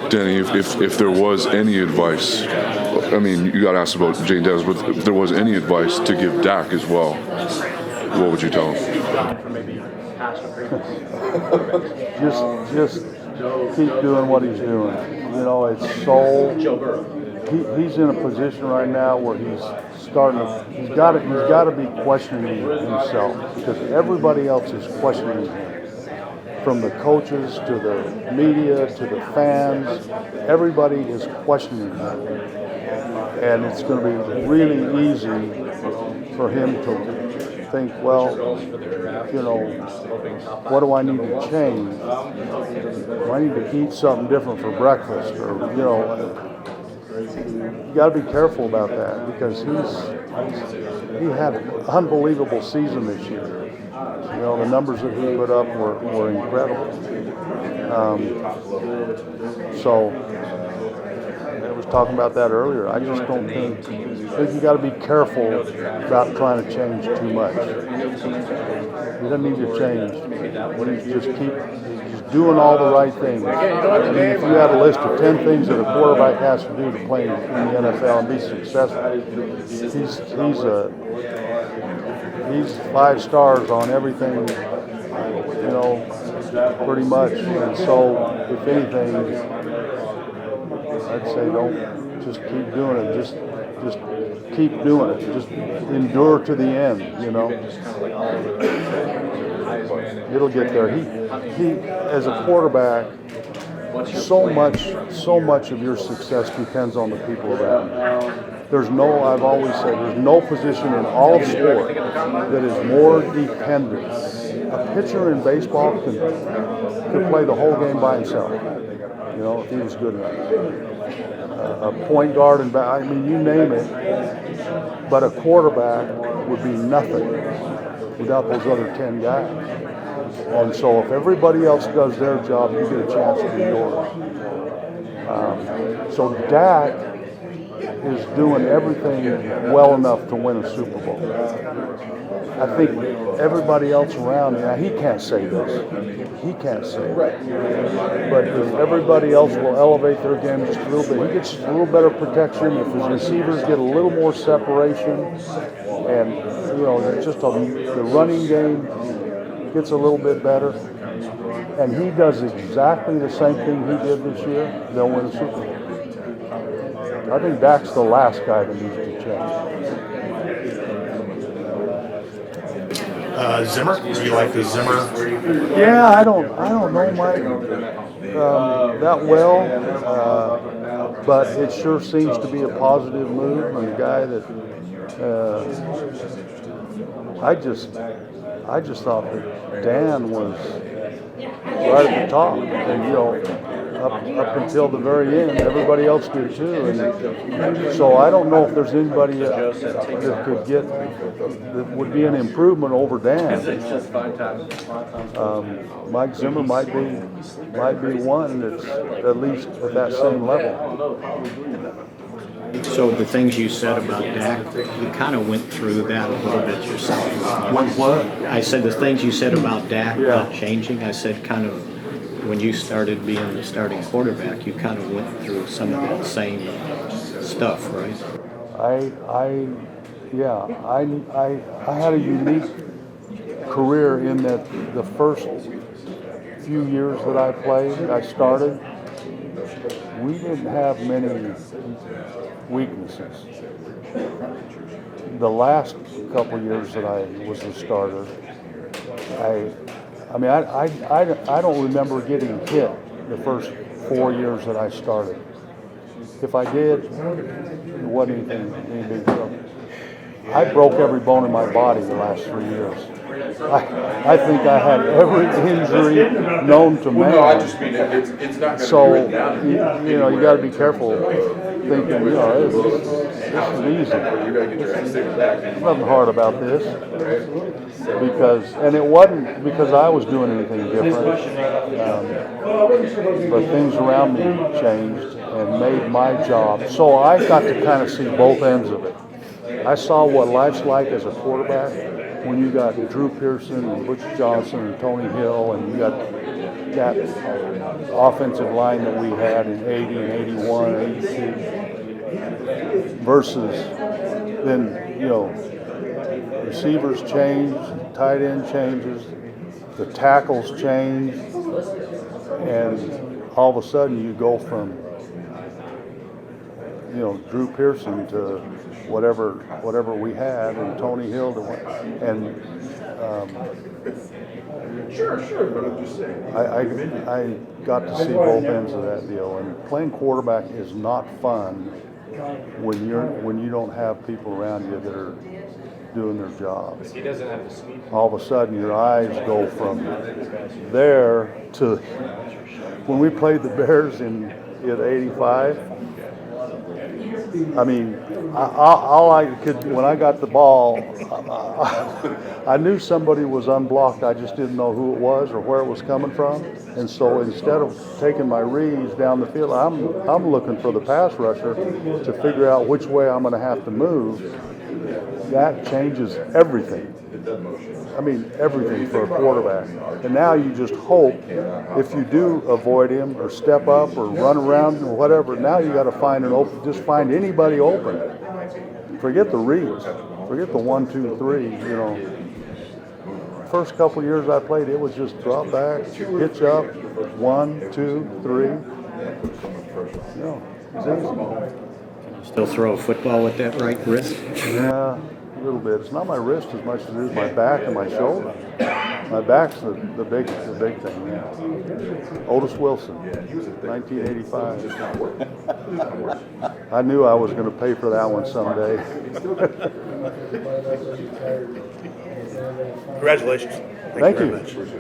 Danny, if there was any advice, I mean, you got asked about Jane Davis, but if there was any advice to give Dak as well, what would you tell him? Just keep doing what he's doing. You know, it's so. He's in a position right now where he's got to be questioning himself because everybody else is questioning him. From the coaches to the media to the fans, everybody is questioning him. And it's going to be really easy for him to think, well, you know, what do I need to change? Do I need to eat something different for breakfast? Or, you know, you got to be careful about that because he had an unbelievable season this year. You know, the numbers that he put up were incredible. So I was talking about that earlier. I just don't think you got to be careful about trying to change too much. He doesn't need to change. Just keep doing all the right things. I mean, if you had a list of 10 things that a quarterback has to do to play in the NFL and be successful, he's 5 stars on everything, you know, pretty much. And so, if anything, I'd say don't just keep doing it. Just keep doing it. Just endure to the end, you know. It'll get there. He as a quarterback, so much of your success depends on the people around you. I've always said, there's no position in all of sport that is more dependent. A pitcher in baseball could play the whole game by himself, you know, if he was good enough. A point guard, I mean, you name it, but a quarterback would be nothing without those other 10 guys. And so if everybody else does their job, you get a chance to do yours. So Dak is doing everything well enough to win a Super Bowl. I think everybody else around him, he can't say this. He can't say it. But if everybody else will elevate their game just a little bit, he gets a little better protection. If his receivers get a little more separation, and you know, the running game gets a little bit better, and he does exactly the same thing he did this year, they'll win a Super Bowl. I think Dak's the last guy that needs to change. Zimmer? Do you like the Zimmer? Yeah, I don't know Mike that well, but it sure seems to be a positive move. And a guy that I just thought that Dan was right at the top, and you know, up until the very end, everybody else did too. And so I don't know if there's anybody that would be an improvement over Dan. Mike Zimmer might be one that's at least at that same level. So the things you said about Dak, you kind of went through that a little bit yourself. What? I said the things you said about Dak not changing, I said kind of when you started being the starting quarterback, you kind of went through some of that same stuff, right? I had a unique career in that the first few years that I started, we didn't have many weaknesses. The last couple of years that I was a starter, I don't remember getting hit the first 4 years that I started. If I did, it wasn't any big deal. I broke every bone in my body the last 3 years. I think I had every injury known to man. So, you know, you got to be careful thinking, you know, this is easy. There's nothing hard about this. And it wasn't because I was doing anything different. But things around me changed and made my job. So I got to kind of see both ends of it. I saw what life's like as a quarterback when you got Drew Pearson and Butch Johnson and Tony Hill, and you got that offensive line that we had in 80 and 81, 82, versus then, receivers change, tight end changes, the tackles change, and all of a sudden you go from, Drew Pearson to whatever we had, and Tony Hill to, and I got to see both ends of that deal. And playing quarterback is not fun when you don't have people around you that are doing their job. All of a sudden, your eyes go from there to when we played the Bears in '85. I mean, all I could, when I got the ball, I knew somebody was unblocked. I just didn't know who it was or where it was coming from. And so instead of taking my reads down the field, I'm looking for the pass rusher to figure out which way I'm going to have to move. That changes everything. I mean, everything for a quarterback. And now you just hope if you do avoid him or step up or run around or whatever, now you got to find just find anybody open. Forget the reads. Forget the 1, 2, 3, First couple years I played, it was just drop back, hitch up, 1, 2, 3. It's easy. Still throw a football with that right wrist? Yeah, a little bit. It's not my wrist as much as it is my back and my shoulder. My back's the big thing. Yeah. Otis Wilson, 1985. I knew I was going to pay for that one someday. Congratulations. Thank you you. very much.